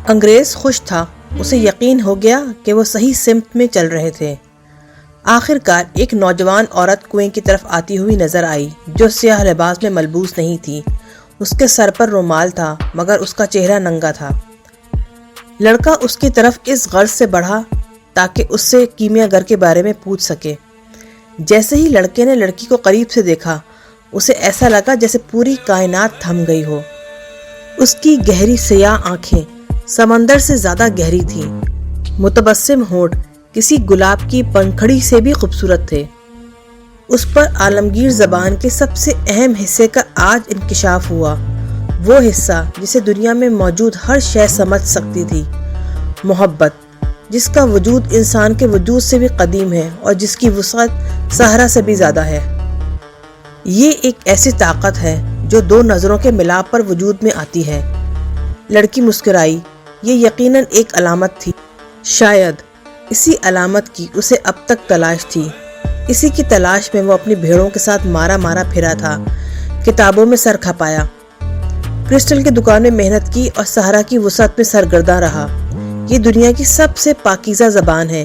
انگریز خوش تھا، اسے یقین ہو گیا کہ وہ صحیح سمت میں چل رہے تھے۔ آخر کار ایک نوجوان عورت کنویں کی طرف آتی ہوئی نظر آئی جو سیاہ لباس میں ملبوس نہیں تھی۔ اس کے سر پر رومال تھا مگر اس کا چہرہ ننگا تھا۔ لڑکا اس کی طرف اس غرض سے بڑھا تاکہ اس سے کیمیا گر کے بارے میں پوچھ سکے۔ جیسے ہی لڑکے نے لڑکی کو قریب سے دیکھا، اسے ایسا لگا جیسے پوری کائنات تھم گئی ہو۔ اس کی گہری سیاہ آنکھیں سمندر سے زیادہ گہری تھیں، متبسم ہونٹ کسی گلاب کی پنکھڑی سے بھی خوبصورت تھے۔ اس پر عالمگیر زبان کے سب سے اہم حصے کا آج انکشاف ہوا، وہ حصہ جسے دنیا میں موجود ہر شے سمجھ سکتی تھی، محبت، جس کا وجود انسان کے وجود سے بھی قدیم ہے اور جس کی وسعت صحرا سے بھی زیادہ ہے۔ یہ ایک ایسی طاقت ہے جو دو نظروں کے ملاپ پر وجود میں آتی ہے۔ لڑکی مسکرائی، یہ یقیناً ایک علامت تھی، شاید اسی علامت کی اسے اب تک تلاش تھی۔ اسی کی تلاش میں وہ اپنی بھیڑوں کے ساتھ مارا پھرا تھا، کتابوں میں سر کھپایا، کرسٹل کی دکان میں محنت کی اور صحرا کی وسعت میں سرگرداں رہا۔ یہ دنیا کی سب سے پاکیزہ زبان ہے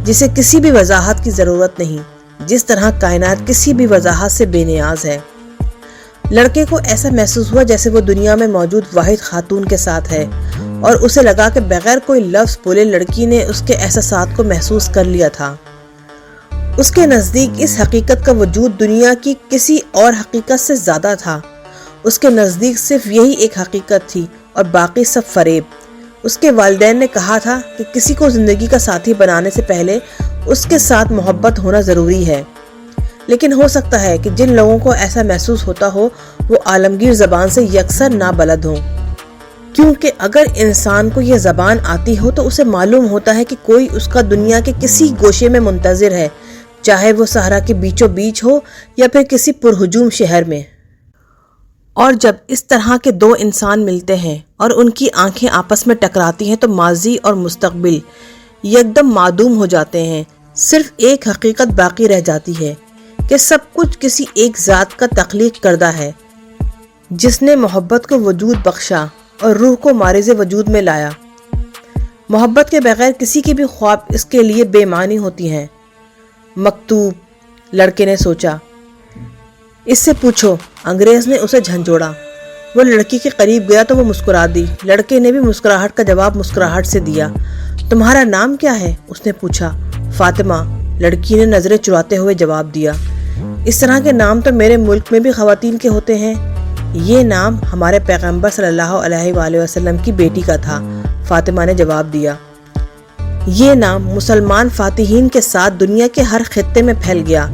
جسے کسی بھی وضاحت کی ضرورت نہیں، جس طرح کائنات کسی بھی وضاحت سے بے نیاز ہے۔ لڑکے کو ایسا محسوس ہوا جیسے وہ دنیا میں موجود واحد خاتون کے ساتھ ہے، اور اسے لگا کہ بغیر کوئی لفظ بولے لڑکی نے اس کے احساسات کو محسوس کر لیا تھا۔ اس کے نزدیک اس حقیقت کا وجود دنیا کی کسی اور حقیقت سے زیادہ تھا۔ اس کے نزدیک صرف یہی ایک حقیقت تھی اور باقی سب فریب۔ اس کے والدین نے کہا تھا کہ کسی کو زندگی کا ساتھی بنانے سے پہلے اس کے ساتھ محبت ہونا ضروری ہے، لیکن ہو سکتا ہے کہ جن لوگوں کو ایسا محسوس ہوتا ہو وہ عالمگیر زبان سے یکسر نابلد ہوں، کیونکہ اگر انسان کو یہ زبان آتی ہو تو اسے معلوم ہوتا ہے کہ کوئی اس کا دنیا کے کسی گوشے میں منتظر ہے، چاہے وہ صحرا کے بیچوں بیچ ہو یا پھر کسی پرہجوم شہر میں۔ اور جب اس طرح کے دو انسان ملتے ہیں اور ان کی آنکھیں آپس میں ٹکراتی ہیں تو ماضی اور مستقبل یکدم معدوم ہو جاتے ہیں۔ صرف ایک حقیقت باقی رہ جاتی ہے کہ سب کچھ کسی ایک ذات کا تخلیق کردہ ہے جس نے محبت کو وجود بخشا اور روح کو مارز وجود میں لایا۔ محبت کے بغیر کسی کے بھی خواب اس کے لیے بے معنی ہوتی ہیں۔ مکتوب، لڑکے نے سوچا، اس سے پوچھو۔ انگریز نے اسے جھنجھوڑا۔ وہ لڑکی کے قریب گیا تو وہ مسکرا دی۔ لڑکے نے بھی مسکراہٹ کا جواب مسکراہٹ سے دیا۔ تمہارا نام کیا ہے؟ اس نے پوچھا۔ فاطمہ، لڑکی نے نظریں چراتے ہوئے جواب دیا۔ اس طرح کے نام تو میرے ملک میں بھی خواتین کے ہوتے ہیں۔ یہ نام ہمارے پیغمبر صلی اللہ علیہ وآلہ وسلم کی بیٹی کا تھا، فاطمہ نے جواب دیا۔ یہ نام مسلمان فاتحین کے ساتھ دنیا کے ہر خطے میں پھیل گیا۔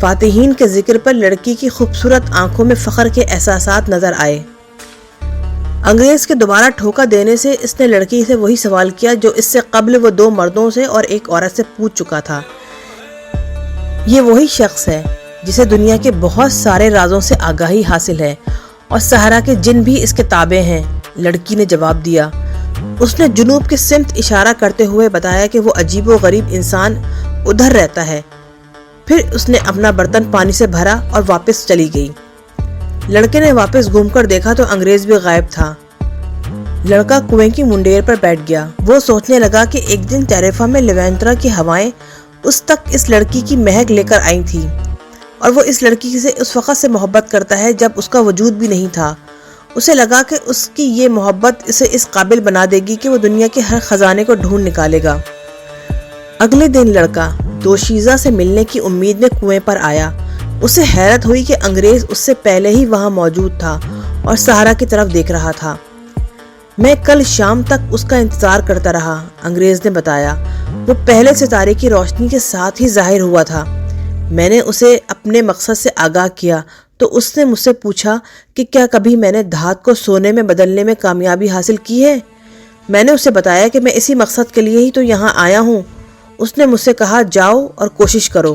فاتحین کے ذکر پر لڑکی کی خوبصورت آنکھوں میں فخر کے احساسات نظر آئے۔ انگریز کے دوبارہ ٹھوکا دینے سے اس نے لڑکی سے وہی سوال کیا جو اس سے قبل وہ دو مردوں سے اور ایک عورت سے پوچھ چکا تھا۔ یہ وہی شخص ہے جسے دنیا کے بہت سارے رازوں سے آگاہی حاصل ہے اور صحرا کے جن بھی اس کے تابع ہیں، لڑکی نے جواب دیا۔ اس نے جنوب کی سمت اشارہ کرتے ہوئے بتایا کہ وہ عجیب و غریب انسان ادھر رہتا ہے۔ پھر اس نے اپنا برتن پانی سے بھرا اور واپس چلی گئی۔ لڑکے نے واپس گھوم کر دیکھا تو انگریز بھی غائب تھا۔ لڑکا کنویں کی منڈیر پر بیٹھ گیا۔ وہ سوچنے لگا کہ ایک دن ٹیریفا میں لیوینترا کی ہوائیں اس تک اس لڑکی کی مہک لے کر آئی تھی، اور وہ اس لڑکی سے اس وقت سے محبت کرتا ہے جب اس کا وجود بھی نہیں تھا۔ اسے لگا کہ اس کی یہ محبت اسے اس قابل بنا دے گی کہ وہ دنیا کے ہر خزانے کو ڈھونڈ نکالے گا۔ اگلے دن لڑکا دوشیزہ سے ملنے کی امید میں کنویں پر آیا۔ اسے حیرت ہوئی کہ انگریز اس سے پہلے ہی وہاں موجود تھا اور صحرا کی طرف دیکھ رہا تھا۔ میں کل شام تک اس کا انتظار کرتا رہا، انگریز نے بتایا۔ وہ پہلے ستارے کی روشنی کے ساتھ ہی ظاہر ہوا تھا۔ میں نے اسے اپنے مقصد سے آگاہ کیا تو اس نے مجھ سے پوچھا کہ کیا کبھی میں نے دھات کو سونے میں بدلنے میں کامیابی حاصل کی ہے۔ میں نے اسے بتایا کہ میں اسی مقصد کے لیے ہی تو یہاں آیا ہوں۔ اس نے مجھ سے کہا، جاؤ اور کوشش کرو۔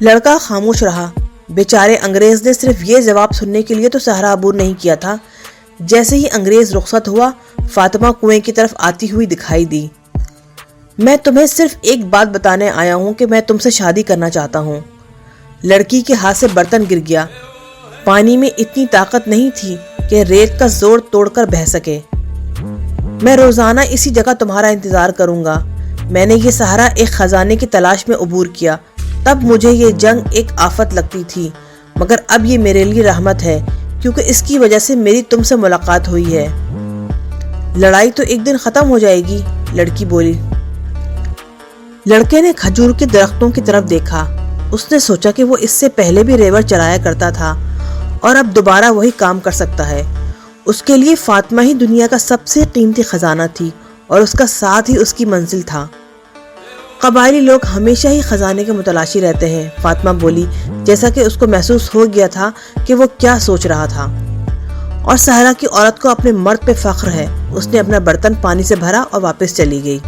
لڑکا خاموش رہا۔ بیچارے انگریز نے صرف یہ جواب سننے کے لیے تو صحرا عبور نہیں کیا تھا۔ جیسے ہی انگریز رخصت ہوا، فاطمہ کنویں کی طرف آتی ہوئی دکھائی دی۔ میں تمہیں صرف ایک بات بتانے آیا ہوں کہ میں تم سے شادی کرنا چاہتا ہوں۔ لڑکی کے ہاتھ سے برتن گر گیا۔ پانی میں اتنی طاقت نہیں تھی کہ ریت کا زور توڑ کر بہہ سکے۔ میں روزانہ اسی جگہ تمہارا انتظار کروں گا۔ میں نے یہ صحرا ایک خزانے کی تلاش میں عبور کیا، تب مجھے یہ جنگ ایک آفت لگتی تھی، مگر اب یہ میرے لیے رحمت ہے کیونکہ اس کی وجہ سے میری تم سے ملاقات ہوئی ہے۔ لڑائی تو ایک دن ختم ہو جائے گی، لڑکی بولی۔ لڑکے نے کھجور کے درختوں کی طرف دیکھا۔ اس نے سوچا کہ وہ اس سے پہلے بھی ریوڑ چرایا کرتا تھا اور اب دوبارہ وہی کام کر سکتا ہے۔ اس کے لیے فاطمہ ہی دنیا کا سب سے قیمتی خزانہ تھی اور اس کا ساتھ ہی اس کی منزل تھا۔ قبائلی لوگ ہمیشہ ہی خزانے کے متلاشی رہتے ہیں، فاطمہ بولی، جیسا کہ اس کو محسوس ہو گیا تھا کہ وہ کیا سوچ رہا تھا۔ اور صحرا کی عورت کو اپنے مرد پہ فخر ہے۔ اس نے اپنا برتن پانی سے بھرا اور واپس چلی گئی۔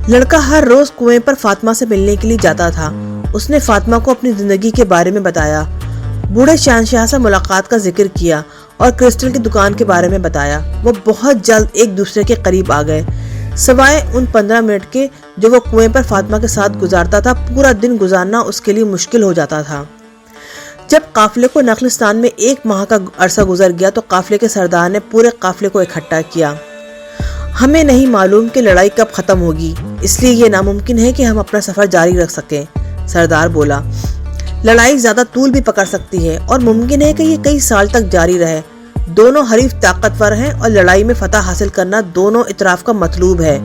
لڑکا ہر روز کنویں پر فاطمہ سے ملنے کے لیے جاتا تھا۔ اس نے فاطمہ کو اپنی زندگی کے بارے میں بتایا، بوڑھے شہنشاہ سے ملاقات کا ذکر کیا اور کرسٹل کی دکان کے بارے میں بتایا۔ وہ بہت جلد ایک دوسرے کے قریب آ گئے، سوائے ان 15 منٹ کے جو وہ کنویں پر فاطمہ کے ساتھ گزارتا تھا۔ پورا دن گزارنا اس کے لیے مشکل ہو جاتا تھا۔ جب قافلے کو نخلستان میں 1 ماہ کا عرصہ گزر گیا تو قافلے کے سردار نے پورے قافلے کو اکٹھا کیا۔ ہمیں نہیں معلوم کہ لڑائی کب ختم ہوگی، اس لیے یہ ناممکن ہے کہ ہم اپنا سفر جاری رکھ سکیں، سردار بولا۔ لڑائی زیادہ طول بھی پکڑ سکتی ہے اور ممکن ہے کہ یہ کئی سال تک جاری رہے۔ دونوں حریف طاقتور ہیں اور لڑائی میں فتح حاصل کرنا دونوں اطراف کا مطلوب ہے۔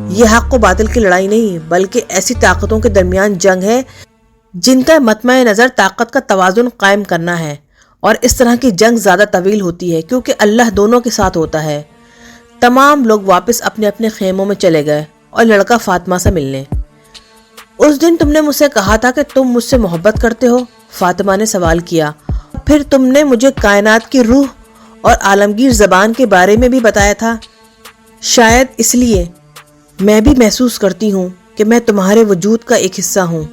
یہ حق و باطل کی لڑائی نہیں بلکہ ایسی طاقتوں کے درمیان جنگ ہے جن کا مطمع نظر طاقت کا توازن قائم کرنا ہے، اور اس طرح کی جنگ زیادہ طویل ہوتی ہے کیونکہ اللہ دونوں کے ساتھ ہوتا ہے۔ تمام لوگ واپس اپنے اپنے خیموں میں چلے گئے اور لڑکا فاطمہ سے ملنے۔ اس دن تم نے مجھ سے کہا تھا کہ تم مجھ سے محبت کرتے ہو، فاطمہ نے سوال کیا۔ پھر تم نے مجھے کائنات کی روح اور عالمگیر زبان کے بارے میں بھی بتایا تھا۔ شاید اس لیے میں بھی محسوس کرتی ہوں کہ میں تمہارے وجود کا ایک حصہ ہوں۔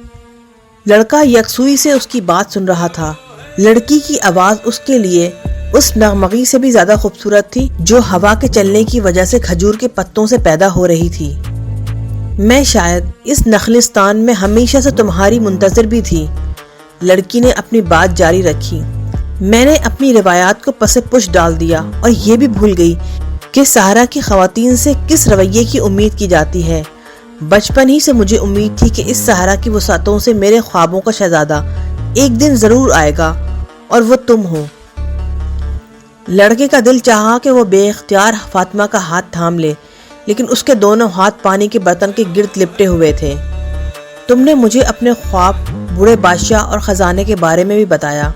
لڑکا یکسوئی سے اس کی بات سن رہا تھا۔ لڑکی کی آواز اس کے لیے اس نغمگی سے بھی زیادہ خوبصورت تھی جو ہوا کے چلنے کی وجہ سے کھجور کے پتوں سے پیدا ہو رہی تھی۔ میں شاید اس نخلستان میں ہمیشہ سے تمہاری منتظر بھی تھی، لڑکی نے اپنی بات جاری رکھی۔ میں نے اپنی روایات کو پس پش ڈال دیا اور یہ بھی بھول گئی کہ صحرا کی خواتین سے کس رویے کی امید کی جاتی ہے۔ بچپن ہی سے مجھے امید تھی کہ اس صحرا کی وسعتوں سے میرے خوابوں کا شہزادہ ایک دن ضرور آئے گا اور وہ تم ہو۔ لڑکے کا دل چاہا کہ وہ بے اختیار فاطمہ کا ہاتھ تھام لے، لیکن اس کے دونوں ہاتھ پانی کے برتن کے گرد لپٹے ہوئے تھے۔ تم نے مجھے اپنے خواب، بوڑھے بادشاہ اور خزانے کے بارے میں بھی بتایا،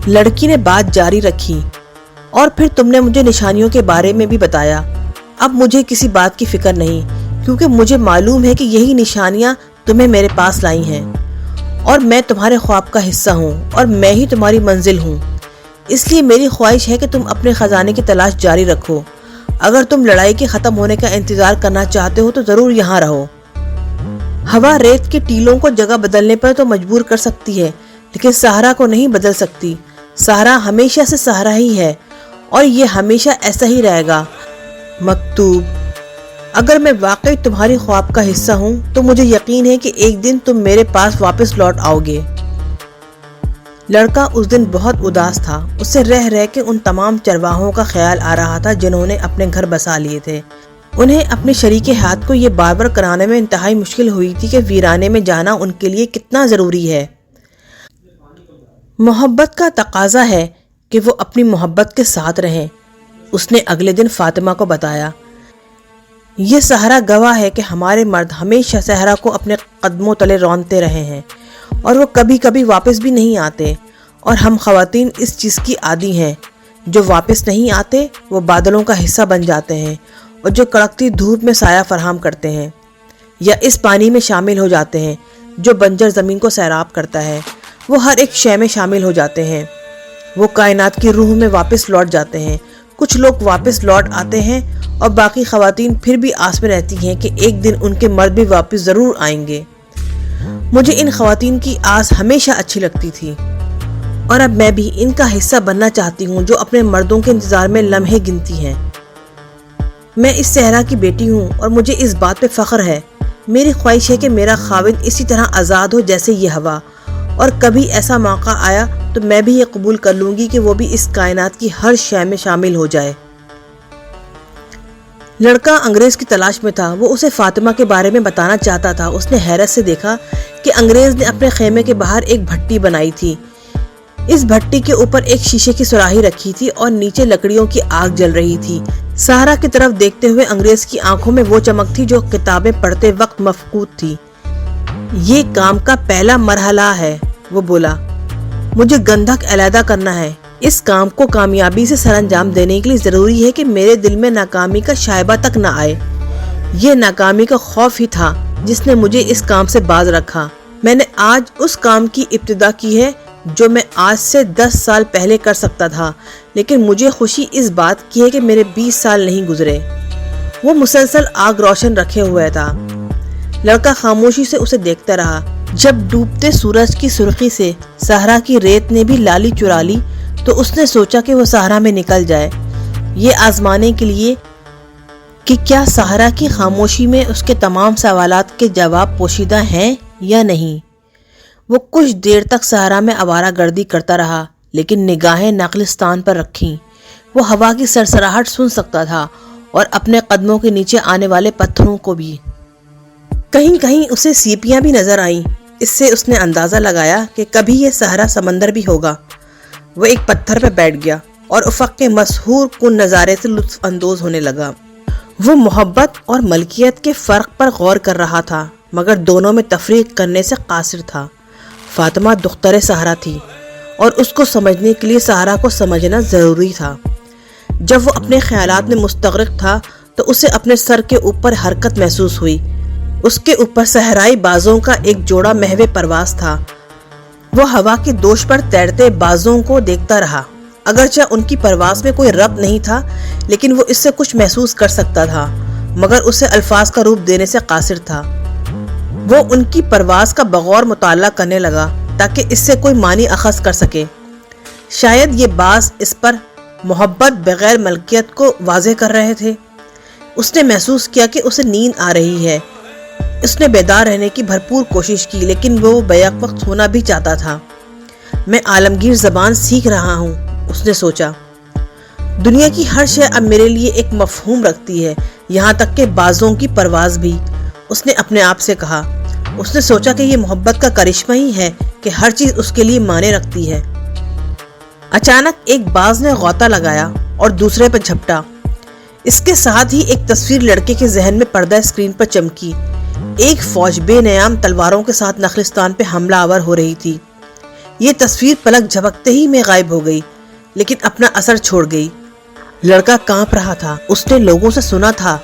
لڑکی نے بات جاری رکھی، اور پھر تم نے مجھے نشانیوں کے بارے میں بھی بتایا۔ اب مجھے کسی بات کی فکر نہیں کیونکہ مجھے معلوم ہے کہ یہی نشانیاں تمہیں میرے پاس لائی ہیں، اور میں تمہارے خواب کا حصہ ہوں اور میں ہی تمہاری منزل ہوں۔ اس لیے میری خواہش ہے کہ تم اپنے خزانے کی تلاش جاری رکھو۔ اگر تم لڑائی کے ختم ہونے کا انتظار کرنا چاہتے ہو تو ضرور یہاں رہو۔ ہوا ریت کے ٹیلوں کو جگہ بدلنے پر تو مجبور کر سکتی ہے لیکن صحرا کو نہیں بدل سکتی۔ صحرا ہمیشہ سے صحرا ہی ہے اور یہ ہمیشہ ایسا ہی رہے گا۔ مکتوب: اگر میں واقعی تمہاری خواب کا حصہ ہوں تو مجھے یقین ہے کہ ایک دن تم میرے پاس واپس لوٹ آؤ گے۔ لڑکا اس دن بہت اداس تھا۔ اسے رہ رہ کے ان تمام چرواہوں کا خیال آ رہا تھا جنہوں نے اپنے گھر بسا لیے تھے۔ انہیں اپنے شریک ہاتھ کو یہ بار بار کرانے میں انتہائی مشکل ہوئی تھی کہ ویرانے میں جانا ان کے لیے کتنا ضروری ہے۔ محبت کا تقاضا ہے کہ وہ اپنی محبت کے ساتھ رہیں، اس نے اگلے دن فاطمہ کو بتایا۔ یہ صحرا گواہ ہے کہ ہمارے مرد ہمیشہ صحرا کو اپنے قدموں تلے رونتے رہے ہیں اور وہ کبھی کبھی واپس بھی نہیں آتے، اور ہم خواتین اس چیز کی عادی ہیں۔ جو واپس نہیں آتے وہ بادلوں کا حصہ بن جاتے ہیں اور جو کڑکتی دھوپ میں سایہ فراہم کرتے ہیں، یا اس پانی میں شامل ہو جاتے ہیں جو بنجر زمین کو سیراب کرتا ہے۔ وہ ہر ایک شے میں شامل ہو جاتے ہیں۔ وہ کائنات کی روح میں واپس لوٹ جاتے ہیں۔ کچھ لوگ واپس لوٹ آتے ہیں اور باقی خواتین پھر بھی آس میں رہتی ہیں کہ ایک دن ان کے مرد بھی واپس ضرور آئیں گے۔ مجھے ان خواتین کی آس ہمیشہ اچھی لگتی تھی اور اب میں بھی ان کا حصہ بننا چاہتی ہوں جو اپنے مردوں کے انتظار میں لمحے گنتی ہیں۔ میں اس صحرا کی بیٹی ہوں اور مجھے اس بات پہ فخر ہے۔ میری خواہش ہے کہ میرا خاوند اسی طرح آزاد ہو جیسے یہ ہوا، اور کبھی ایسا موقع آیا تو میں بھی یہ قبول کر لوں گی کہ وہ بھی اس کائنات کی ہر شے میں شامل ہو جائے۔ لڑکا انگریز کی تلاش میں تھا، وہ اسے فاطمہ کے بارے میں بتانا چاہتا تھا۔ اس نے حیرت سے دیکھا کہ انگریز نے اپنے خیمے کے باہر ایک بھٹی بنائی تھی۔ اس بھٹی کے اوپر ایک شیشے کی سراہی رکھی تھی اور نیچے لکڑیوں کی آگ جل رہی تھی۔ سہرا کی طرف دیکھتے ہوئے انگریز کی آنکھوں میں وہ چمک تھی جو کتابیں پڑھتے وقت مفقود تھی۔ یہ کام کا پہلا مرحلہ ہے، وہ بولا۔ مجھے گندھک علیحدہ کرنا ہے۔ اس کام کو کامیابی سے سر انجام دینے کے لیے ضروری ہے کہ میرے دل میں ناکامی کا شائبہ تک نہ آئے۔ یہ ناکامی کا خوف ہی تھا جس نے مجھے اس کام سے باز رکھا۔ میں نے آج اس کام کی ابتدا کی ہے جو میں آج سے 10 سال پہلے کر سکتا تھا، لیکن مجھے خوشی اس بات کی ہے کہ میرے 20 سال نہیں گزرے۔ وہ مسلسل آگ روشن رکھے ہوئے تھا۔ لڑکا خاموشی سے اسے دیکھتا رہا۔ جب ڈوبتے سورج کی سرخی سے صحرا کی ریت نے بھی لالی چرا لی تو اس نے سوچا کہ وہ صحرا میں نکل جائے، یہ آزمانے کے لیے کہ کیا صحرا کی خاموشی میں اس کے تمام سوالات کے جواب پوشیدہ ہیں یا نہیں۔ وہ کچھ دیر تک صحرا میں آوارہ گردی کرتا رہا، لیکن نگاہیں نخلستان پر رکھیں۔ وہ ہوا کی سرسراہٹ سن سکتا تھا اور اپنے قدموں کے نیچے آنے والے پتھروں کو بھی۔ کہیں کہیں اسے سیپیاں بھی نظر آئیں۔ اس سے اس نے اندازہ لگایا کہ کبھی یہ صحرا سمندر بھی ہوگا۔ وہ ایک پتھر پہ بیٹھ گیا اور افق کے مسحور کن نظارے سے لطف اندوز ہونے لگا۔ وہ محبت اور ملکیت کے فرق پر غور کر رہا تھا، مگر دونوں میں تفریق کرنے سے قاصر تھا۔ فاطمہ دختر صحرا تھی اور اس کو سمجھنے کے لیے صحرا کو سمجھنا ضروری تھا۔ جب وہ اپنے خیالات میں مستغرق تھا تو اسے اپنے سر کے اوپر حرکت محسوس ہوئی۔ اس کے اوپر صحرائی بازوں کا ایک جوڑا محو پرواز تھا۔ وہ ہوا کے دوش پر تیرتے بازوں کو دیکھتا رہا۔ اگرچہ ان کی پرواز میں کوئی ربط نہیں تھا، لیکن وہ اس سے کچھ محسوس کر سکتا تھا، مگر اسے الفاظ کا روپ دینے سے قاصر تھا۔ وہ ان کی پرواز کا بغور مطالعہ کرنے لگا تاکہ اس سے کوئی معنی اخذ کر سکے۔ شاید یہ باز اس پر محبت بغیر ملکیت کو واضح کر رہے تھے۔ اس نے محسوس کیا کہ اسے نیند آ رہی ہے۔ اس نے بیدار رہنے کی بھرپور کوشش کی، لیکن وہ بیک وقت سونا بھی چاہتا تھا۔ میں عالمگیر زبان سیکھ رہا ہوں، اس نے سوچا۔ دنیا کی ہر شے اب میرے لیے ایک مفہوم رکھتی ہے، یہاں تک کہ بازوں کی پرواز بھی، اس نے اپنے آپ سے کہا۔ اس نے سوچا کہ یہ محبت کا کرشمہ ہی ہے کہ ہر چیز اس کے لیے معنی رکھتی ہے۔ اچانک ایک باز نے غوطہ لگایا اور دوسرے پر جھپٹا۔ اس کے ساتھ ہی ایک تصویر لڑکے کے ذہن میں پردہ اسکرین پر چمکی۔ ایک فوج بے نیام تلواروں کے ساتھ نخلستان پہ حملہ آور ہو رہی تھی۔ یہ تصویر پلک جھپکتے ہی میں غائب ہو گئی، لیکن اپنا اثر چھوڑ گئی۔ لڑکا کانپ رہا تھا۔ اس نے لوگوں سے سنا تھا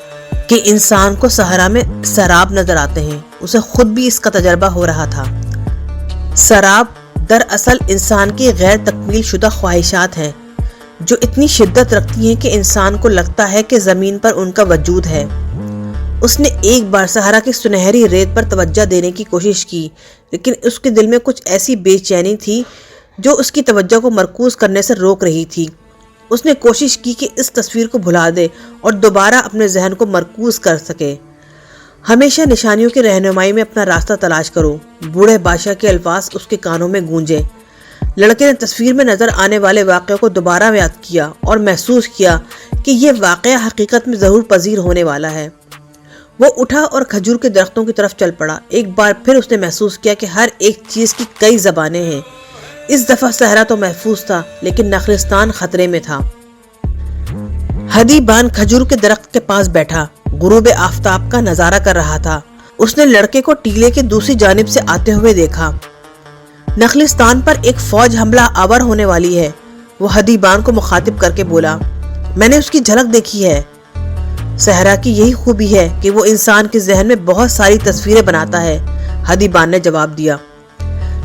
کہ انسان کو صحرا میں سراب نظر آتے ہیں، اسے خود بھی اس کا تجربہ ہو رہا تھا۔ سراب دراصل انسان کی غیر تکمیل شدہ خواہشات ہیں جو اتنی شدت رکھتی ہیں کہ انسان کو لگتا ہے کہ زمین پر ان کا وجود ہے۔ اس نے ایک بار صحرا کی سنہری ریت پر توجہ دینے کی کوشش کی، لیکن اس کے دل میں کچھ ایسی بے چینی تھی جو اس کی توجہ کو مرکوز کرنے سے روک رہی تھی۔ اس نے کوشش کی کہ اس تصویر کو بھلا دے اور دوبارہ اپنے ذہن کو مرکوز کر سکے۔ ہمیشہ نشانیوں کی رہنمائی میں اپنا راستہ تلاش کرو، بوڑھے بادشاہ کے الفاظ اس کے کانوں میں گونجے۔ لڑکے نے تصویر میں نظر آنے والے واقعے کو دوبارہ یاد کیا اور محسوس کیا کہ یہ واقعہ حقیقت میں ظہور پذیر ہونے والا ہے۔ وہ اٹھا اور کھجور کے درختوں کی طرف چل پڑا۔ ایک بار پھر اس نے محسوس کیا کہ ہر ایک چیز کی کئی زبانیں ہیں۔ اس دفعہ صحرا تو محفوظ تھا، لیکن نخلستان خطرے میں تھا۔ ہدی بان کھجور کے درخت کے پاس بیٹھا غروب آفتاب کا نظارہ کر رہا تھا۔ اس نے لڑکے کو ٹیلے کے دوسری جانب سے آتے ہوئے دیکھا۔ نخلستان پر ایک فوج حملہ آور ہونے والی ہے، وہ ہدی بان کو مخاطب کر کے بولا۔ میں نے اس کی جھلک دیکھی ہے۔ صحرا کی یہی خوبی ہے کہ وہ انسان کے ذہن میں بہت ساری تصویریں بناتا ہے، ہدی بان نے جواب دیا۔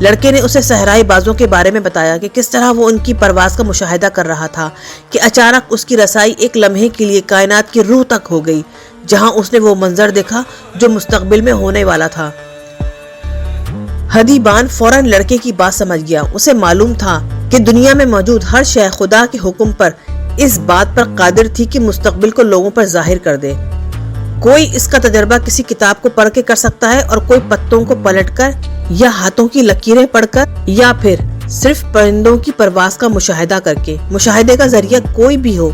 لڑکے نے اسے صحرائی بازوں کے بارے میں بتایا کہ کس طرح وہ ان کی پرواز کا مشاہدہ کر رہا تھا کہ اچانک اس کی رسائی ایک لمحے کے لیے کائنات کی روح تک ہو گئی، جہاں اس نے وہ منظر دیکھا جو مستقبل میں ہونے والا تھا۔ ہدی بان فوراً لڑکے کی بات سمجھ گیا۔ اسے معلوم تھا کہ دنیا میں موجود ہر شے خدا کے حکم پر اس بات پر قادر تھی کہ مستقبل کو لوگوں پر ظاہر کر دے۔ کوئی اس کا تجربہ کسی کتاب کو پڑھ کے کر سکتا ہے اور کوئی پتوں کو پلٹ کر یا ہاتھوں کی لکیریں پڑھ کر یا پھر صرف پرندوں کی پرواز کا مشاہدہ کر کے۔ مشاہدے کا ذریعہ کوئی بھی ہو،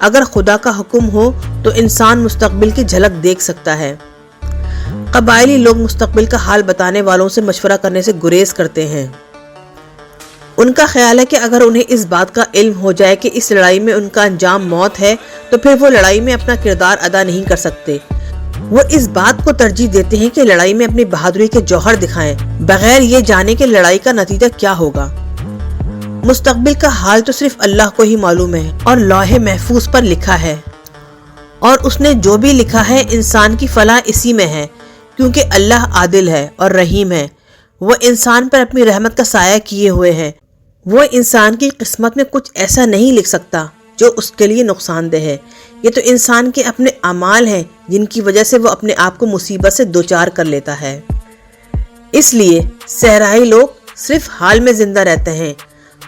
اگر خدا کا حکم ہو تو انسان مستقبل کی جھلک دیکھ سکتا ہے۔ قبائلی لوگ مستقبل کا حال بتانے والوں سے مشورہ کرنے سے گریز کرتے ہیں۔ ان کا خیال ہے کہ اگر انہیں اس بات کا علم ہو جائے کہ اس لڑائی میں ان کا انجام موت ہے تو پھر وہ لڑائی میں اپنا کردار ادا نہیں کر سکتے۔ وہ اس بات کو ترجیح دیتے ہیں کہ لڑائی میں اپنی بہادری کے جوہر دکھائیں، بغیر یہ جانے کہ لڑائی کا نتیجہ کیا ہوگا۔ مستقبل کا حال تو صرف اللہ کو ہی معلوم ہے اور لوح محفوظ پر لکھا ہے، اور اس نے جو بھی لکھا ہے انسان کی فلاح اسی میں ہے، کیونکہ اللہ عادل ہے اور رحیم ہے۔ وہ انسان پر اپنی رحمت کا سایہ کیے ہوئے ہیں۔ وہ انسان کی قسمت میں کچھ ایسا نہیں لکھ سکتا جو اس کے لیے نقصان دہ ہے۔ یہ تو انسان کے اپنے اعمال ہیں جن کی وجہ سے وہ اپنے آپ کو مصیبت سے دوچار کر لیتا ہے۔ اس لیے صحرائی لوگ صرف حال میں زندہ رہتے ہیں۔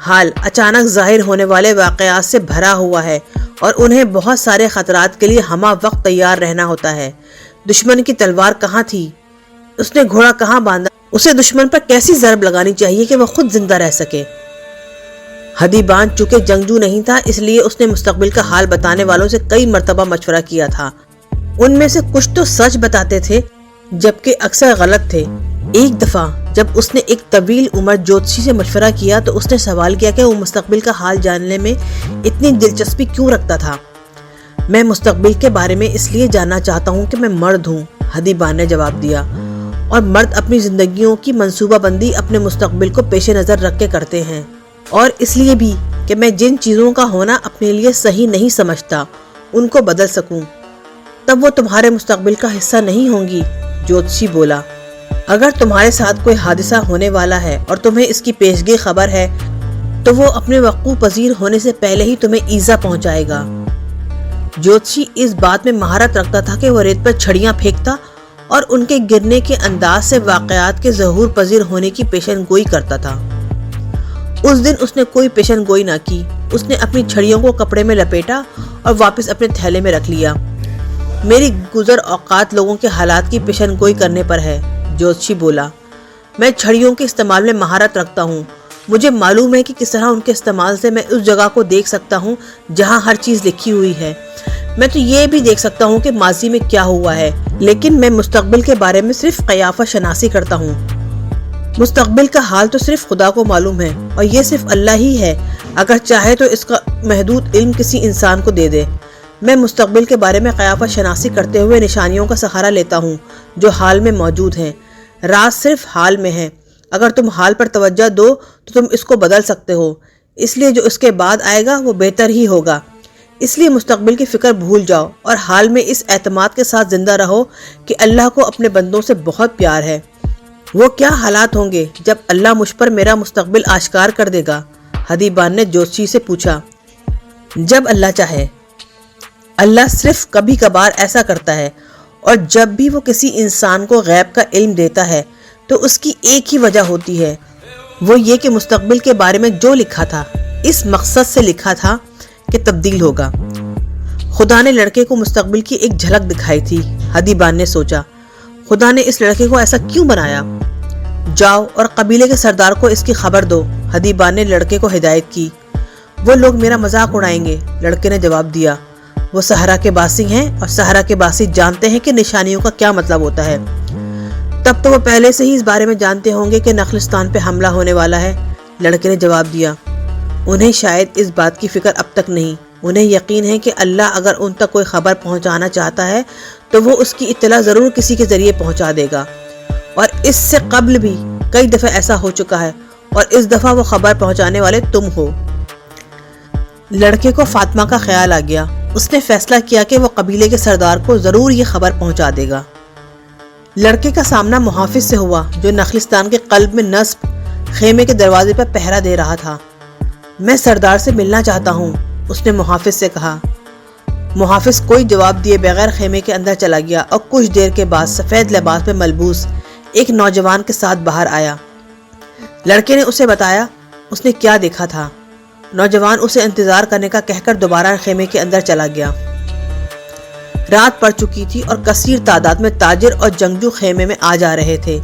حال اچانک ظاہر ہونے والے واقعات سے بھرا ہوا ہے اور انہیں بہت سارے خطرات کے لیے ہمہ وقت تیار رہنا ہوتا ہے۔ دشمن کی تلوار کہاں تھی؟ اس نے گھوڑا کہاں باندھا؟ اسے دشمن پر کیسی ضرب لگانی چاہیے کہ وہ خود زندہ رہ سکے؟ ہدیبان چونکہ جنگجو نہیں تھا، اس لیے اس نے مستقبل کا حال بتانے والوں سے کئی مرتبہ مشورہ کیا تھا۔ ان میں سے کچھ تو سچ بتاتے تھے جبکہ اکثر غلط تھے۔ ایک دفعہ جب اس نے ایک طویل عمر جوتشی سے مشورہ کیا تو اس نے سوال کیا کہ وہ مستقبل کا حال جاننے میں اتنی دلچسپی کیوں رکھتا تھا۔ میں مستقبل کے بارے میں اس لیے جاننا چاہتا ہوں کہ میں مرد ہوں، ہدیبان نے جواب دیا، اور مرد اپنی زندگیوں کی منصوبہ بندی اپنے مستقبل کو پیش نظر رکھ کے کرتے ہیں، اور اس لیے بھی کہ میں جن چیزوں کا ہونا اپنے لیے صحیح نہیں سمجھتا ان کو بدل سکوں، تب وہ تمہارے مستقبل کا حصہ نہیں ہوں گی۔ جوتشی بولا، اگر تمہارے ساتھ کوئی حادثہ ہونے والا ہے اور تمہیں اس کی پیشگی خبر ہے تو وہ اپنے وقوع پذیر ہونے سے پہلے ہی تمہیں ایذا پہنچائے گا۔ جوتشی اس بات میں مہارت رکھتا تھا کہ وہ ریت پر چھڑیاں پھینکتا اور ان کے گرنے کے انداز سے واقعات کے ظہور پذیر ہونے کی پیشن گوئی کرتا تھا۔ اس دن اس نے کوئی پیشن گوئی نہ کی۔ اس نے اپنی چھڑیوں کو کپڑے میں لپیٹا اور واپس اپنے تھیلے میں رکھ لیا۔ میری گزر اوقات لوگوں کے حالات کی پیشن گوئی کرنے پر ہے، جوتشی بولا۔ میں چھڑیوں کے استعمال میں مہارت رکھتا ہوں۔ مجھے معلوم ہے کہ کس طرح ان کے استعمال سے میں اس جگہ کو دیکھ سکتا ہوں جہاں ہر چیز لکھی ہوئی ہے۔ میں تو یہ بھی دیکھ سکتا ہوں کہ ماضی میں کیا ہوا ہے، لیکن میں مستقبل کے بارے میں صرف قیافہ شناسی کرتا ہوں۔ مستقبل کا حال تو صرف خدا کو معلوم ہے، اور یہ صرف اللہ ہی ہے، اگر چاہے تو اس کا محدود علم کسی انسان کو دے دے۔ میں مستقبل کے بارے میں قیافہ شناسی کرتے ہوئے نشانیوں کا سہارا لیتا ہوں جو حال میں موجود ہیں۔ راز صرف حال میں ہے۔ اگر تم حال پر توجہ دو تو تم اس کو بدل سکتے ہو، اس لیے جو اس کے بعد آئے گا وہ بہتر ہی ہوگا۔ اس لیے مستقبل کی فکر بھول جاؤ اور حال میں اس اعتماد کے ساتھ زندہ رہو کہ اللہ کو اپنے بندوں سے بہت پیار ہے۔ وہ کیا حالات ہوں گے جب اللہ مجھ پر میرا مستقبل آشکار کر دے گا؟ ہدیبان نے جوتشی سے پوچھا۔ جب اللہ چاہے۔ اللہ صرف کبھی کبھار ایسا کرتا ہے، اور جب بھی وہ کسی انسان کو غیب کا علم دیتا ہے تو اس کی ایک ہی وجہ ہوتی ہے، وہ یہ کہ مستقبل کے بارے میں جو لکھا تھا اس مقصد سے لکھا تھا کہ تبدیل ہوگا۔ خدا نے لڑکے کو مستقبل کی ایک جھلک دکھائی تھی، ہدیبان نے سوچا۔ خدا نے اس لڑکے کو ایسا کیوں بنایا؟ جاؤ اور قبیلے کے سردار کو اس کی خبر دو، ہدیبان نے لڑکے کو ہدایت کی۔ وہ لوگ میرا مذاق اڑائیں گے، لڑکے نے جواب دیا۔ وہ صحرا کے باسی ہیں اور صحرا کے باسی جانتے ہیں کہ نشانیوں کا کیا مطلب ہوتا ہے۔ تب تو وہ پہلے سے ہی اس بارے میں جانتے ہوں گے کہ نخلستان پہ حملہ ہونے والا ہے، لڑکے نے جواب دیا۔ انہیں شاید اس بات کی فکر اب تک نہیں۔ انہیں یقین ہے کہ اللہ اگر ان تک کوئی خبر پہنچانا چاہتا ہے تو وہ اس کی اطلاع ضرور کسی کے ذریعے پہنچا دے گا، اور اس سے قبل بھی کئی دفعہ ایسا ہو چکا ہے، اور اس دفعہ وہ خبر پہنچانے والے تم ہو۔ لڑکے کو فاطمہ کا خیال آ گیا۔ اس نے فیصلہ کیا کہ وہ قبیلے کے سردار کو ضرور یہ خبر پہنچا دے گا۔ لڑکے کا سامنا محافظ سے ہوا جو نخلستان کے قلب میں نصب خیمے کے دروازے پر پہرا دے رہا تھا۔ میں سردار سے ملنا چاہتا ہوں، اس نے محافظ سے کہا۔ محافظ کوئی جواب دیے بغیر خیمے کے اندر چلا گیا، اور کچھ دیر کے بعد سفید لباس میں ملبوس ایک نوجوان کے ساتھ باہر آیا۔ لڑکے نے اسے بتایا اس نے کیا دیکھا تھا۔ نوجوان اسے انتظار کرنے کا کہہ کر دوبارہ خیمے کے اندر چلا گیا۔ رات پڑ چکی تھی اور کثیر تعداد میں تاجر اور جنگجو خیمے میں آ جا رہے تھے۔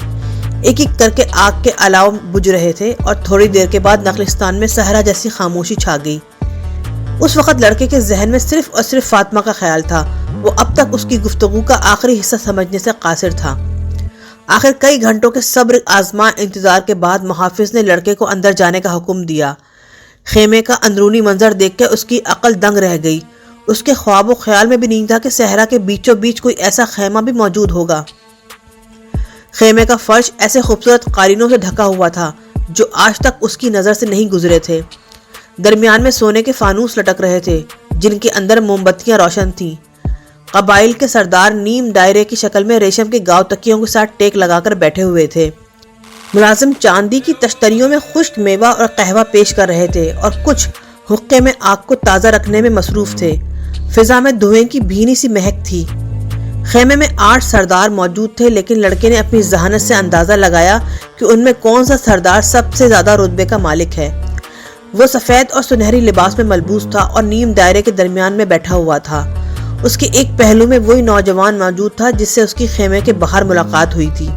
ایک ایک کر کے آگ کے الاؤ بجھ رہے تھے، اور تھوڑی دیر کے بعد نخلستان میں صحرا جیسی خاموشی چھا گئی۔ اس وقت لڑکے کے ذہن میں صرف اور صرف فاطمہ کا خیال تھا۔ وہ اب تک اس کی گفتگو کا آخری حصہ سمجھنے سے قاصر تھا۔ آخر کئی گھنٹوں کے صبر آزما انتظار کے بعد محافظ نے لڑکے کو اندر جانے کا حکم دیا۔ خیمے کا اندرونی منظر دیکھ کے اس کی عقل دنگ رہ گئی۔ اس کے خواب و خیال میں بھی نہیں تھا کہ صحرا کے بیچوں بیچ کوئی ایسا خیمہ بھی موجود ہوگا۔ خیمے کا فرش ایسے خوبصورت قالینوں سے ڈھکا ہوا تھا جو آج تک اس کی نظر سے نہیں گزرے تھے۔ درمیان میں سونے کے فانوس لٹک رہے تھے جن کے اندر موم بتیاں روشن تھیں۔ قبائل کے سردار نیم دائرے کی شکل میں ریشم کے گاؤ تکیوں کے ساتھ ٹیک لگا کر بیٹھے ہوئے تھے۔ ملازم چاندی کی تشتریوں میں خشک میوہ اور قہوہ پیش کر رہے تھے اور کچھ حقے میں آگ کو تازہ رکھنے میں مصروف تھے۔ فضا میں دھوئیں کی بھینی سی مہک تھی۔ خیمے میں 8 سردار موجود تھے، لیکن لڑکے نے اپنی ذہانت سے اندازہ لگایا کہ ان میں کون سا سردار سب سے زیادہ رتبے کا مالک ہے۔ وہ سفید اور سنہری لباس میں ملبوس تھا اور نیم دائرے کے درمیان میں بیٹھا ہوا تھا۔ اس کے ایک پہلو میں وہی نوجوان موجود تھا جس سے اس کی خیمے کے باہر ملاقات ہوئی تھی۔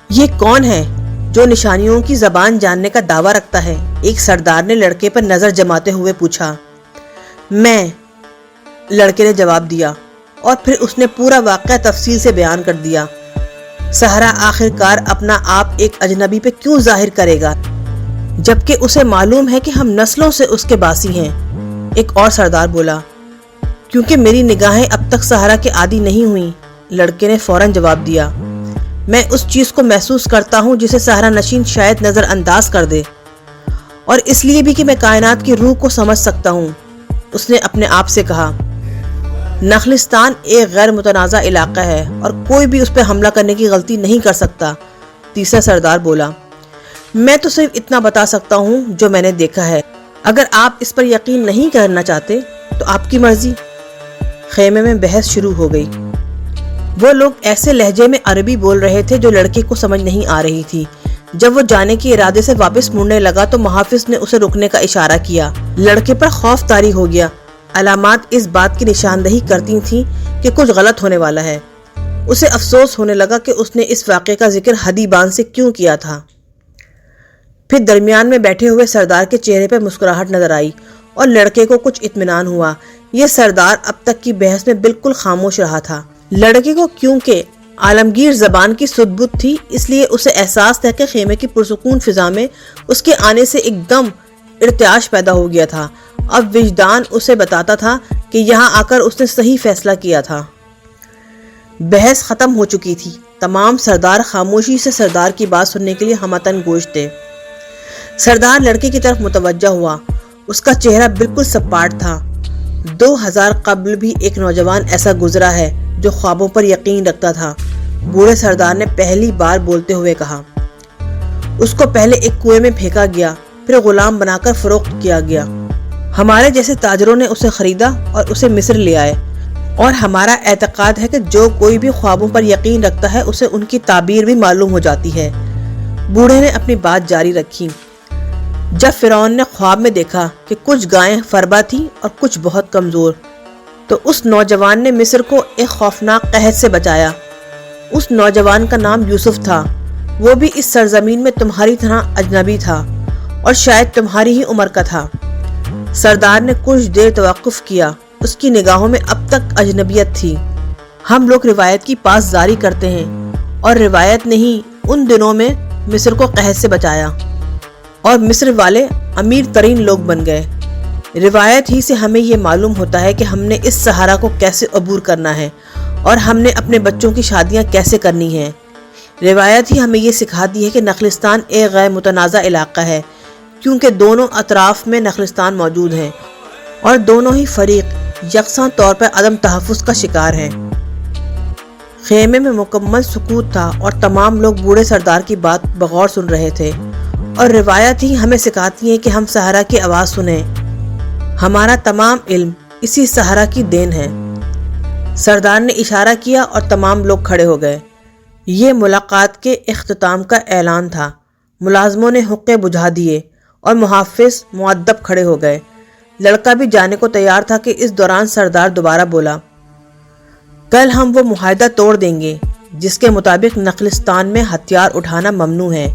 یہ کون ہے جو نشانیوں کی زبان جاننے کا دعویٰ رکھتا ہے؟ ایک سردار نے لڑکے پر نظر جماتے ہوئے پوچھا۔ میں، لڑکے نے جواب دیا، اور پھر اس نے پورا واقعہ تفصیل سے بیان کر دیا۔ صحرا آخر کار اپنا آپ ایک اجنبی پہ کیوں ظاہر کرے گا جبکہ اسے معلوم ہے کہ ہم نسلوں سے اس کے باسی ہیں؟ ایک اور سردار بولا۔ کیونکہ میری نگاہیں اب تک صحرا کے عادی نہیں ہوئیں، لڑکے نے فوراً جواب دیا۔ میں اس چیز کو محسوس کرتا ہوں جسے صحرا نشین شاید نظر انداز کر دے، اور اس لیے بھی کہ میں کائنات کی روح کو سمجھ سکتا ہوں۔ اس نے اپنے آپ سے کہا۔ نخلستان ایک غیر متنازع علاقہ ہے اور کوئی بھی اس پہ حملہ کرنے کی غلطی نہیں کر سکتا، تیسرا سردار بولا۔ میں تو صرف اتنا بتا سکتا ہوں جو میں نے دیکھا ہے۔ اگر آپ اس پر یقین نہیں کرنا چاہتے تو آپ کی مرضی۔ خیمے میں بحث شروع ہو گئی۔ وہ لوگ ایسے لہجے میں عربی بول رہے تھے جو لڑکے کو سمجھ نہیں آ رہی تھی۔ جب وہ جانے کے ارادے سے واپس مڑنے لگا تو محافظ نے اسے رکنے کا اشارہ کیا۔ لڑکے پر خوف طاری ہو گیا۔ علامات اس بات کی نشاندہی کرتی تھیں کہ کچھ غلط ہونے والا ہے۔ اسے افسوس ہونے لگا کہ اس نے اس واقعے کا ذکر حدیبان سے کیوں کیا تھا۔ پھر درمیان میں بیٹھے ہوئے سردار کے چہرے پر مسکراہٹ نظر آئی اور لڑکے کو کچھ اطمینان ہوا۔ یہ سردار اب تک کی بحث میں بالکل خاموش رہا تھا۔ لڑکے کو کیونکہ عالمگیر زبان کی سدھ بودھ تھی، اس لیے اسے احساس تھا کہ خیمے کی پرسکون فضا میں اس کے آنے سے ایک دم ارتعاش پیدا ہو گیا تھا۔ اب وجدان اسے بتاتا تھا کہ یہاں آ کر اس نے صحیح فیصلہ کیا تھا۔ بحث ختم ہو چکی تھی۔ تمام سردار خاموشی سے سردار کی بات سننے کے لیے ہمتن گوش تھے۔ سردار لڑکے کی طرف متوجہ ہوا۔ اس کا چہرہ بالکل سپاٹ تھا۔ 2000 قبل بھی ایک نوجوان ایسا گزرا ہے جو خوابوں پر یقین رکھتا تھا، بوڑھے سردار نے پہلی بار بولتے ہوئے کہا۔ اس کو پہلے ایک کنویں میں پھینکا گیا، پھر غلام بنا کر فروخت کیا گیا۔ ہمارے جیسے تاجروں نے اسے خریدا اور اسے مصر لے آئے، اور ہمارا اعتقاد ہے کہ جو کوئی بھی خوابوں پر یقین رکھتا ہے اسے ان کی تعبیر بھی معلوم ہو جاتی ہے۔ بوڑھے نے اپنی بات جاری رکھی۔ جب فرعون نے خواب میں دیکھا کہ کچھ گائیں فربا تھیں اور کچھ بہت کمزور، تو اس نوجوان نے مصر کو ایک خوفناک قحط سے بچایا۔ اس نوجوان کا نام یوسف تھا۔ وہ بھی اس سرزمین میں تمہاری طرح اجنبی تھا اور شاید تمہاری ہی عمر کا تھا۔ سردار نے کچھ دیر توقف کیا۔ اس کی نگاہوں میں اب تک اجنبیت تھی۔ ہم لوگ روایت کی پاسداری کرتے ہیں، اور روایت نے ہی ان دنوں میں مصر کو قحط سے بچایا اور مصر والے امیر ترین لوگ بن گئے۔ روایت ہی سے ہمیں یہ معلوم ہوتا ہے کہ ہم نے اس صحرا کو کیسے عبور کرنا ہے اور ہم نے اپنے بچوں کی شادیاں کیسے کرنی ہیں۔ روایت ہی ہمیں یہ سکھاتی ہے کہ نخلستان ایک غیر متنازع علاقہ ہے، کیونکہ دونوں اطراف میں نخلستان موجود ہیں اور دونوں ہی فریق یکساں طور پر عدم تحفظ کا شکار ہیں۔ خیمے میں مکمل سکوت تھا اور تمام لوگ بوڑھے سردار کی بات بغور سن رہے تھے، اور روایت ہی ہمیں سکھاتی ہے کہ ہم صحرا کی آواز سنیں۔ ہمارا تمام علم اسی صحرا کی دین ہے۔ سردار نے اشارہ کیا اور تمام لوگ کھڑے ہو گئے۔ یہ ملاقات کے اختتام کا اعلان تھا۔ ملازموں نے حقے بجھا دیے اور محافظ مؤدب کھڑے ہو گئے۔ لڑکا بھی جانے کو تیار تھا کہ اس دوران سردار دوبارہ بولا۔ کل ہم وہ معاہدہ توڑ دیں گے جس کے مطابق نخلستان میں ہتھیار اٹھانا ممنوع ہے۔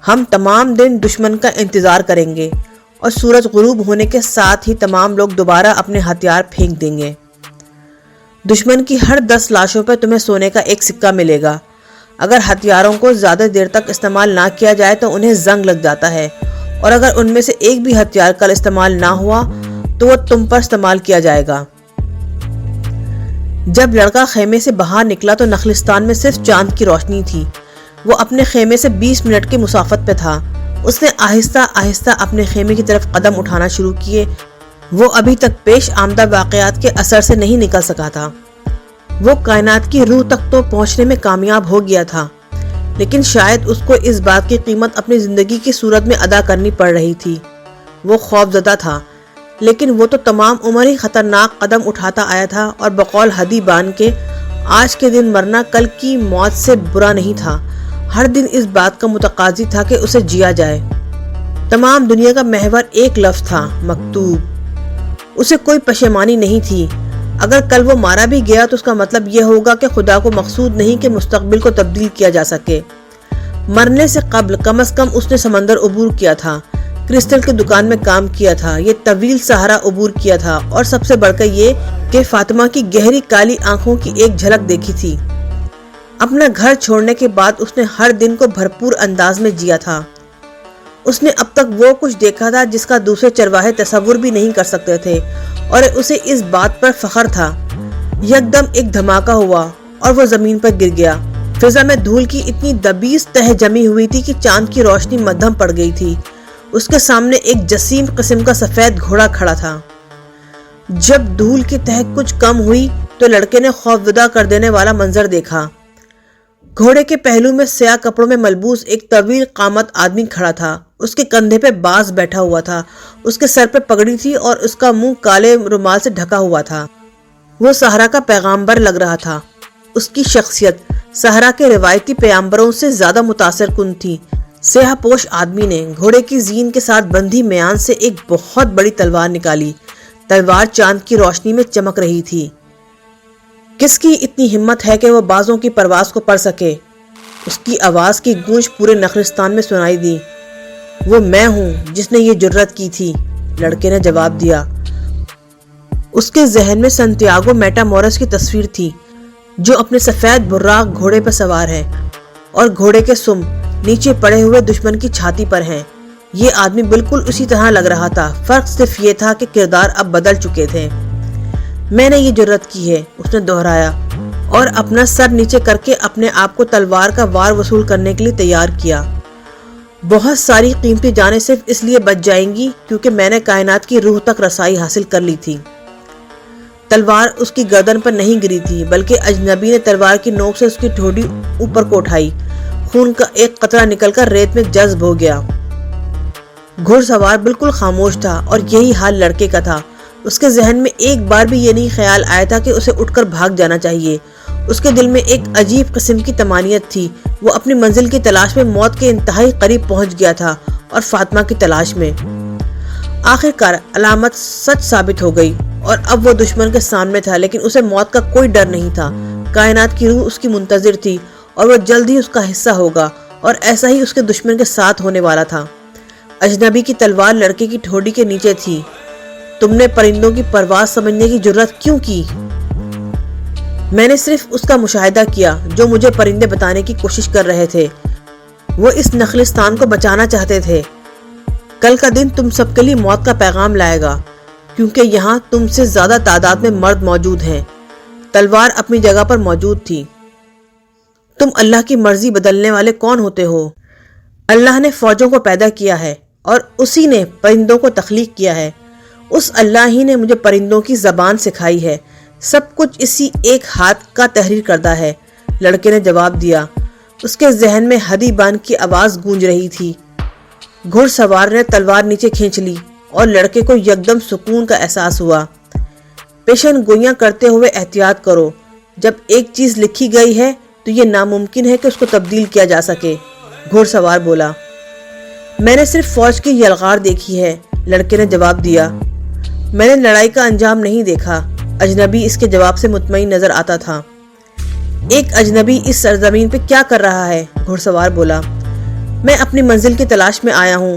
ہم تمام دن دشمن کا انتظار کریں گے اور سورج غروب ہونے کے ساتھ ہی تمام لوگ دوبارہ اپنے ہتھیار پھینک دیں گے۔ دشمن کی ہر 10 لاشوں پر تمہیں سونے کا ایک سکہ ملے گا۔ اگر ہتھیاروں کو زیادہ دیر تک استعمال نہ کیا جائے تو انہیں زنگ لگ جاتا ہے، اور اگر ان میں سے ایک بھی ہتھیار کل استعمال نہ ہوا تو وہ تم پر استعمال کیا جائے گا۔ جب لڑکا خیمے سے باہر نکلا تو نخلستان میں صرف چاند کی روشنی تھی۔ وہ اپنے خیمے سے 20 منٹ کی مسافت پہ تھا۔ اس نے آہستہ آہستہ اپنے خیمے کی طرف قدم اٹھانا شروع کیے۔ وہ ابھی تک پیش آمدہ واقعات کے اثر سے نہیں نکل سکا تھا۔ وہ کائنات کی روح تک تو پہنچنے میں کامیاب ہو گیا تھا، لیکن شاید اس کو اس بات کی قیمت اپنی زندگی کی صورت میں ادا کرنی پڑ رہی تھی۔ وہ خوف زدہ تھا، لیکن وہ تو تمام عمر ہی خطرناک قدم اٹھاتا آیا تھا، اور بقول حدی بان کے آج کے دن مرنا کل کی موت سے برا نہیں تھا۔ ہر دن اس بات کا متقاضی تھا کہ اسے جیا جائے۔ تمام دنیا کا محور ایک لفظ تھا، مکتوب۔ اسے کوئی پشیمانی نہیں تھی۔ اگر کل وہ مارا بھی گیا تو اس کا مطلب یہ ہوگا کہ خدا کو مقصود نہیں کہ مستقبل کو تبدیل کیا جا سکے۔ مرنے سے قبل کم از کم اس نے سمندر عبور کیا تھا، کرسٹل کی دکان میں کام کیا تھا، یہ طویل صحرا عبور کیا تھا، اور سب سے بڑھ کر یہ کہ فاطمہ کی گہری کالی آنکھوں کی ایک جھلک دیکھی تھی۔ اپنا گھر چھوڑنے کے بعد اس نے ہر دن کو بھرپور انداز میں جیا تھا۔ اس نے اب تک وہ کچھ دیکھا تھا جس کا دوسرے چرواہے تصور بھی نہیں کر سکتے تھے، اور اسے اس بات پر فخر تھا۔ یکدم ایک دھماکہ ہوا اور وہ زمین پر گر گیا۔ فضا میں دھول کی اتنی دبیس تہ جمی ہوئی تھی کہ چاند کی روشنی مدھم پڑ گئی تھی۔ اس کے سامنے ایک جسیم قسم کا سفید گھوڑا کھڑا تھا۔ جب دھول کی تہ کچھ کم ہوئی تو لڑکے نے خوفزدہ کر دینے والا منظر دیکھا۔ گھوڑے کے پہلو میں سیاہ کپڑوں میں ملبوس ایک طویل قامت آدمی کھڑا تھا۔ اس کے کندھے پہ باز بیٹھا ہوا تھا، اس کے سر پہ پگڑی تھی اور اس کا منہ کالے رومال سے ڈھکا ہوا تھا۔ وہ صحرا کا پیغامبر لگ رہا تھا۔ اس کی شخصیت صحرا کے روایتی پیغامبروں سے زیادہ متاثر کن تھی۔ سیاہ پوش آدمی نے گھوڑے کی زین کے ساتھ بندھی میان سے ایک بہت بڑی تلوار نکالی۔ تلوار چاند کی روشنی میں چمک رہی تھی۔ کس کی اتنی ہمت ہے کہ وہ بازوں کی پرواز کو پڑھ سکے؟ اس کی آواز کی گونج پورے نخلستان میں سنائی دی۔ وہ میں ہوں جس نے یہ جرت کی تھی، لڑکے نے جواب دیا۔ اس کے ذہن میں سنتیاگو میٹامورس کی تصویر تھی، جو اپنے سفید براق گھوڑے پر سوار ہے، اور گھوڑے کے سم نیچے پڑے ہوئے دشمن کی چھاتی پر ہیں۔ یہ آدمی بالکل اسی طرح لگ رہا تھا، فرق صرف یہ تھا کہ کردار اب بدل چکے تھے۔ میں نے یہ جرت کی ہے، اس نے دہرایا، اور اپنا سر نیچے کر کے اپنے آپ کو تلوار کا وار وصول کرنے کے لیے تیار کیا۔ بہت ساری قیمتی جانیں صرف اس لیے بچ جائیں گی کیونکہ میں نے کائنات کی روح تک رسائی حاصل کر لی تھی۔ تلوار اس کی گردن پر نہیں گری تھی، بلکہ اجنبی نے تلوار کی نوک سے اس کی ٹھوڑی اوپر کو اٹھائی۔ خون کا ایک قطرہ نکل کر ریت میں جذب ہو گیا۔ گھوڑ سوار بالکل خاموش تھا، اور یہی حال لڑکے کا تھا۔ اس کے ذہن میں ایک بار بھی یہ نہیں خیال آیا تھا کہ اسے اٹھ کر بھاگ جانا چاہیے۔ اس کے دل میں ایک عجیب قسم کی طمانینت تھی۔ وہ اپنی منزل کی تلاش میں موت کے انتہائی قریب پہنچ گیا تھا، اور فاطمہ کی تلاش میں۔ آخر کار علامت سچ ثابت ہو گئی، اور اب وہ دشمن کے سامنے تھا، لیکن اسے موت کا کوئی ڈر نہیں تھا۔ کائنات کی روح اس کی منتظر تھی، اور وہ جلد ہی اس کا حصہ ہوگا، اور ایسا ہی اس کے دشمن کے ساتھ ہونے والا تھا۔ اجنبی کی تلوار لڑکے کی ٹھوڑی کے نیچے تھی۔ تم نے پرندوں کی پرواز سمجھنے کی جرت کیوں کی؟ میں نے صرف اس کا مشاہدہ کیا جو مجھے پرندے بتانے کی کوشش کر رہے تھے۔ وہ اس نخلستان کو بچانا چاہتے تھے۔ کل کا دن تم سب کے لیے موت کا پیغام لائے گا، کیونکہ یہاں تم سے زیادہ تعداد میں مرد موجود ہیں۔ تلوار اپنی جگہ پر موجود تھی۔ تم اللہ کی مرضی بدلنے والے کون ہوتے ہو؟ اللہ نے فوجوں کو پیدا کیا ہے، اور اسی نے پرندوں کو تخلیق کیا ہے۔ اس اللہ ہی نے مجھے پرندوں کی زبان سکھائی ہے۔ سب کچھ اسی ایک ہاتھ کا تحریر کردہ ہے، لڑکے نے جواب دیا۔ اس کے ذہن میں ہدی بان کی آواز گونج رہی تھی۔ گھوڑ سوار نے تلوار نیچے کھینچ لی، اور لڑکے کو یکدم سکون کا احساس ہوا۔ پیشن گوئیاں کرتے ہوئے احتیاط کرو۔ جب ایک چیز لکھی گئی ہے تو یہ ناممکن ہے کہ اس کو تبدیل کیا جا سکے، گھوڑ سوار بولا۔ میں نے صرف فوج کی یلغار دیکھی ہے، لڑکے نے جواب دیا۔ میں نے لڑائی کا انجام نہیں دیکھا، اجنبی اس کے جواب سے مطمئن نظر آتا تھا۔ ایک اجنبی اس سرزمین پہ کیا کر رہا ہے؟ گھوڑ سوار بولا۔ میں اپنی منزل کی تلاش میں آیا ہوں،